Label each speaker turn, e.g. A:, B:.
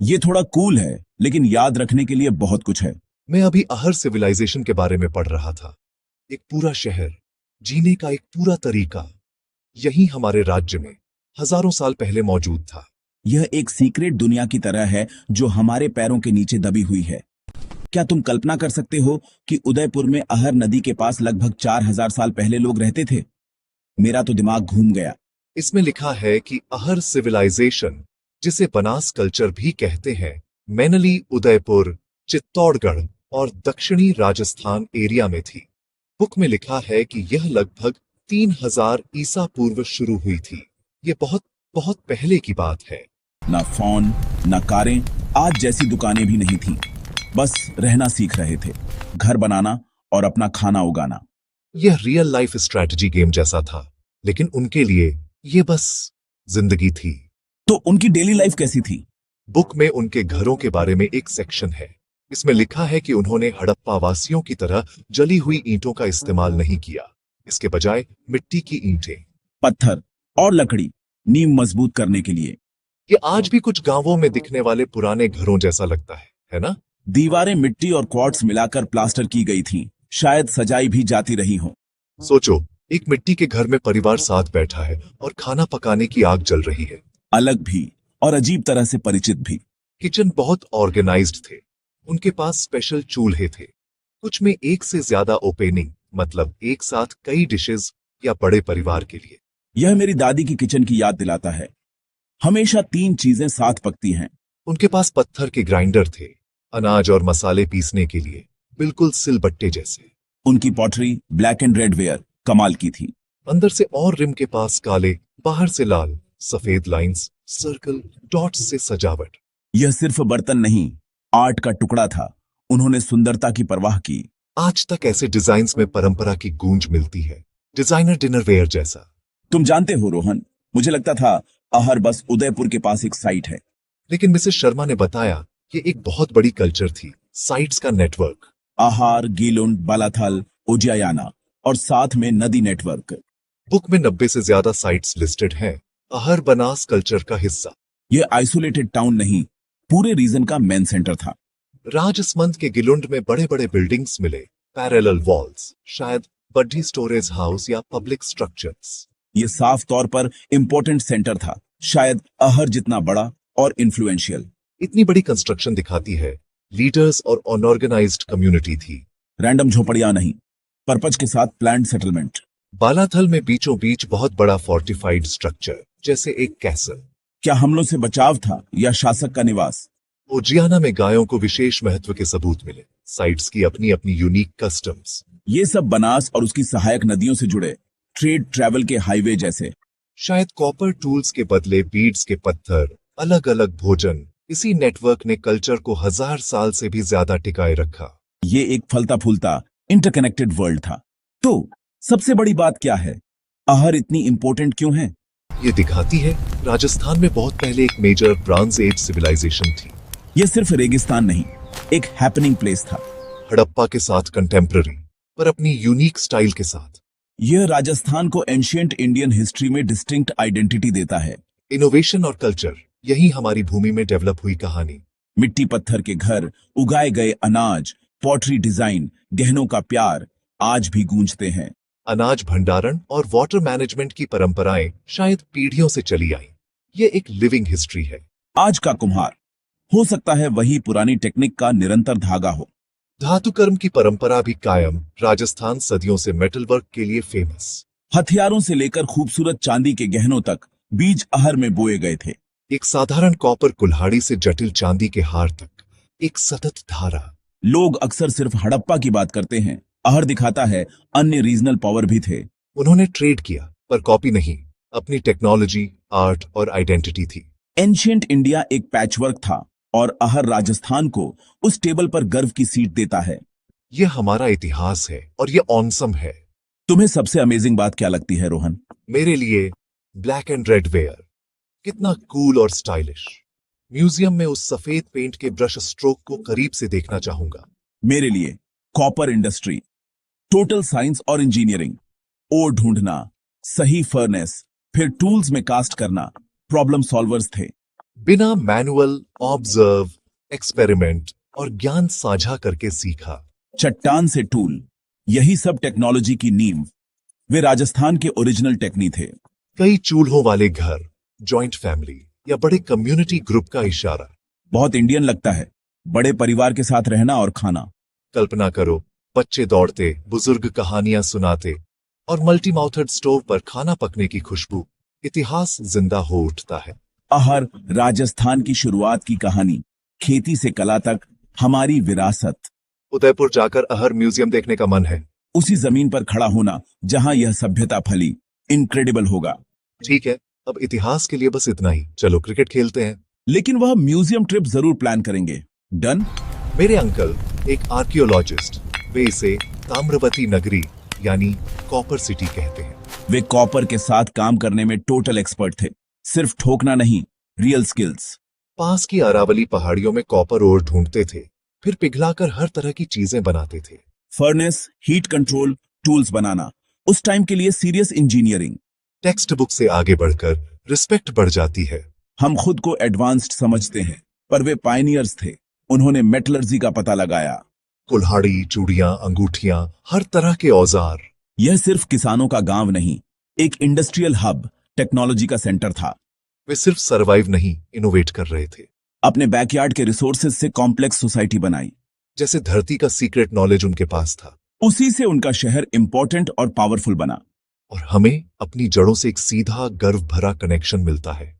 A: ये थोड़ा कूल है, लेकिन याद रखने के लिए बहुत कुछ है।
B: मैं अभी अहर सिविलाइजेशन के बारे में पढ़ रहा था। एक पूरा शहर, जीने का एक पूरा तरीका, यही हमारे राज्य में हजारों साल पहले मौजूद था।
A: यह एक सीक्रेट दुनिया की तरह है जो हमारे पैरों के नीचे दबी हुई है। क्या तुम कल्पना कर सकते हो कि उदयपुर में अहर नदी के पास लगभग 4000 साल पहले लोग रहते थे? मेरा तो दिमाग घूम गया।
B: इसमें लिखा है कि अहर सिविलाइजेशन, जिसे बनास कल्चर भी कहते हैं, मैनली, उदयपुर, चित्तौड़गढ़ और दक्षिणी राजस्थान एरिया में थी। बुक में लिखा है कि यह लगभग 3000 ईसा पूर्व शुरू हुई थी। ये बहुत बहुत पहले की बात है।
A: ना फोन, ना कारें, आज जैसी दुकानें भी नहीं थीं। बस रहना सीख रहे थे, घर बनाना और अपना खाना उगाना।
B: यह रियल लाइफ स्ट्रैटेजी गेम जैसा था, लेकिन उनके लिए ये बस जिंदगी थी।
A: तो उनकी डेली लाइफ कैसी थी?
B: बुक में उनके घरों के बारे में एक सेक्शन है। इसमें लिखा है कि उन्होंने हड़प्पा वासियों की तरह जली हुई ईंटों का इस्तेमाल नहीं किया। इसके बजाय मिट्टी की ईंटें,
A: पत्थर और लकड़ी, नींव मजबूत करने के लिए।
B: ये आज भी कुछ गांवों में दिखने वाले पुराने घरों जैसा लगता है ना?
A: दीवारें मिट्टी और क्वार्ट्स मिलाकर प्लास्टर की गई थीं, शायद सजाई भी जाती रही हो।
B: सोचो, एक मिट्टी के घर में परिवार साथ बैठा है और खाना पकाने की आग जल रही है।
A: अलग भी और अजीब तरह से परिचित भी।
B: किचन बहुत ऑर्गेनाइज्ड थे। उनके पास स्पेशल चूल्हे थे, कुछ में एक से ज्यादा ओपनिंग, मतलब एक साथ कई डिशेस, या बड़े परिवार के लिए।
A: यह मेरी दादी की किचन की याद दिलाता है। हमेशा 3 चीजें साथ पकती हैं।
B: उनके पास पत्थर के ग्राइंडर थे, अनाज और मसाले पीसने के लिए, बिल्कुल सिलबट्टे जैसे।
A: उनकी pottery black and red ware कमाल की थी।
B: अंदर से और रिम के पास काले, बाहर से लाल, सफेद लाइंस, सर्कल, डॉट्स से सजावट।
A: यह सिर्फ बर्तन नहीं, आर्ट का टुकड़ा था। उन्होंने सुंदरता की परवाह की।
B: आज तक ऐसे डिजाइन्स में परंपरा की गूंज मिलती है, डिजाइनर डिनर वेयर जैसा।
A: तुम जानते हो रोहन, मुझे लगता था अहर बस उदयपुर के पास एक साइट है।
B: लेकिन मिसेस शर्मा ने बताया कि एक बहुत बड़ी कल्चर थी, साइट्स का नेटवर्क।
A: आहार, गीलुंड, बालाथल, उज्जयाना और साथ में नदी नेटवर्क।
B: बुक में 90 से ज्यादा साइट्स लिस्टेड हैं, अहर बनास कल्चर का हिस्सा।
A: यह आइसोलेटेड टाउन नहीं, पूरे रीजन का मेन सेंटर था।
B: राजसमंद के गिलुंड में बड़े बड़े बिल्डिंग्स मिले, पैरेलल वॉल्स, शायद बड्डी स्टोरेज हाउस या पब्लिक स्ट्रक्चर्स।
A: यह साफ तौर पर इंपॉर्टेंट सेंटर था, शायद अहर जितना बड़ा और इन्फ्लुएंशियल।
B: इतनी बड़ी कंस्ट्रक्शन दिखाती है लीडर्स और अनऑर्गेनाइज्ड कम्युनिटी थी।
A: रैंडम झोपड़ियां नहीं, पर्पज के साथ प्लान्ड सेटलमेंट।
B: बालाथल में बीचों बीच बहुत बड़ा फोर्टिफाइड स्ट्रक्चर, जैसे एक कैसल।
A: क्या हमलों से बचाव था या शासक का निवास?
B: उजियाना में गायों को विशेष महत्व के सबूत मिले, साइट्स की अपनी अपनी यूनिक कस्टम्स।
A: ये सब बनास और उसकी सहायक नदियों से जुड़े ट्रेड ट्रैवल के हाईवे जैसे।
B: शायद कॉपर टूल्स के बदले बीड्स के पत्थर, अलग अलग भोजन, इसी नेटवर्क ने कल्चर को 1000 साल से भी ज्यादा टिकाए रखा।
A: ये एक फलता फूलता इंटरकनेक्टेड वर्ल्ड था। तो सबसे बड़ी बात क्या है? अहर इतनी इंपॉर्टेंट क्यों है?
B: ये दिखाती है राजस्थान में बहुत पहले एक मेजर ब्रॉन्ज एज सिविलाइजेशन थी।
A: यह सिर्फ रेगिस्तान नहीं, एक हैपनिंग प्लेस था।
B: हड़प्पा के साथ कंटेम्पररी, पर अपनी यूनिक स्टाइल के साथ।
A: यह राजस्थान को एंशिएंट इंडियन हिस्ट्री में डिस्टिंक्ट आइडेंटिटी देता है।
B: इनोवेशन और कल्चर, यही हमारी भूमि में डेवलप हुई कहानी।
A: मिट्टी पत्थर के घर, उगाए गए अनाज, पॉटरी डिजाइन, गहनों का प्यार आज भी गूंजते हैं।
B: अनाज भंडारण और वाटर मैनेजमेंट की परंपराएं शायद पीढ़ियों से चली आई। ये एक लिविंग हिस्ट्री है।
A: आज का कुम्हार हो सकता है वही पुरानी टेक्निक का निरंतर धागा हो।
B: धातुकर्म की परंपरा भी कायम, राजस्थान सदियों से मेटल वर्क के लिए फेमस।
A: हथियारों से लेकर खूबसूरत चांदी के गहनों तक बीज अहर में बोए गए थे।
B: एक साधारण कॉपर कुल्हाड़ी से जटिल चांदी के हार तक, एक सतत धारा।
A: लोग अक्सर सिर्फ हड़प्पा की बात करते हैं, अहर दिखाता है अन्य रीजनल पावर भी थे।
B: उन्होंने ट्रेड किया, पर कॉपी नहीं, अपनी टेक्नोलॉजी, आर्ट और आइडेंटिटी थी।
A: एंशिएंट इंडिया एक पैचवर्क था और अहर राजस्थान को उस टेबल पर गर्व की सीट देता है।
B: यह हमारा इतिहास है और यह ऑनसम है।
A: तुम्हें सबसे अमेजिंग बात क्या लगती है रोहन?
B: मेरे लिए ब्लैक एंड रेड वेयर, कितना कूल और स्टाइलिश। म्यूजियम में उस सफेद पेंट के ब्रश स्ट्रोक को करीब से देखना चाहूंगा।
A: मेरे लिए कॉपर इंडस्ट्री, टोटल साइंस और इंजीनियरिंग, ओर ढूंढना, सही फर्नेस, फिर टूल्स में कास्ट करना, प्रॉब्लम सॉल्वर्स थे।
B: बिना मैनुअल, ऑब्जर्व, एक्सपेरिमेंट और ज्ञान साझा करके सीखा।
A: चट्टान से टूल, यही सब टेक्नोलॉजी की नींव। वे राजस्थान के ओरिजिनल टेक्नी थे।
B: कई चूल्हों वाले घर, जॉइंट फैमिली या बड़े कम्युनिटी ग्रुप का इशारा।
A: बहुत इंडियन लगता है, बड़े परिवार के साथ रहना और खाना।
B: कल्पना करो, बच्चे दौड़ते, बुजुर्ग कहानियां सुनाते और मल्टी माउथड स्टोव पर खाना पकने की खुशबू। इतिहास जिंदा हो उठता है।
A: अहर, राजस्थान की शुरुआत की कहानी, खेती से कला तक हमारी विरासत।
B: उदयपुर जाकर अहर म्यूजियम देखने का मन है।
A: उसी जमीन पर खड़ा होना जहां यह सभ्यता फली, इनक्रेडिबल होगा।
B: ठीक है, अब इतिहास के लिए बस इतना ही। चलो क्रिकेट खेलते हैं।
A: लेकिन वह म्यूजियम ट्रिप जरूर प्लान करेंगे। डन।
B: मेरे अंकल एक आर्कियोलॉजिस्ट, वे इसे ताम्रवती नगरी यानी कॉपर सिटी कहते हैं।
A: वे कॉपर के साथ काम करने में टोटल एक्सपर्ट थे। सिर्फ ठोकना नहीं, रियल स्किल्स।
B: पास की अरावली पहाड़ियों में कॉपर ओर ढूंढते थे, फिर पिघलाकर हर तरह की चीजें बनाते थे।
A: फर्नेस, हीट कंट्रोल, टूल्स बनाना, उस टाइम के लिए सीरियस इंजीनियरिंग।
B: टेक्स्ट बुक से आगे बढ़कर रिस्पेक्ट बढ़ जाती है।
A: हम खुद को एडवांस्ड समझते हैं, पर वे पायनियर्स थे। उन्होंने मेटलर्जी का पता लगाया।
B: कुल्हाड़ी, चूड़ियां, अंगूठियां, हर तरह के औजार।
A: यह सिर्फ किसानों का गांव नहीं, एक इंडस्ट्रियल हब, टेक्नोलॉजी का सेंटर था।
B: वे सिर्फ सरवाइव नहीं, इनोवेट कर रहे थे।
A: अपने बैकयार्ड के रिसोर्सेज से कॉम्प्लेक्स सोसाइटी बनाई।
B: जैसे धरती का सीक्रेट नॉलेज उनके पास था।
A: उसी से उनका शहर इंपॉर्टेंट और पावरफुल बना।
B: और हमें अपनी जड़ों से एक सीधा गर्व भरा कनेक्शन मिलता है।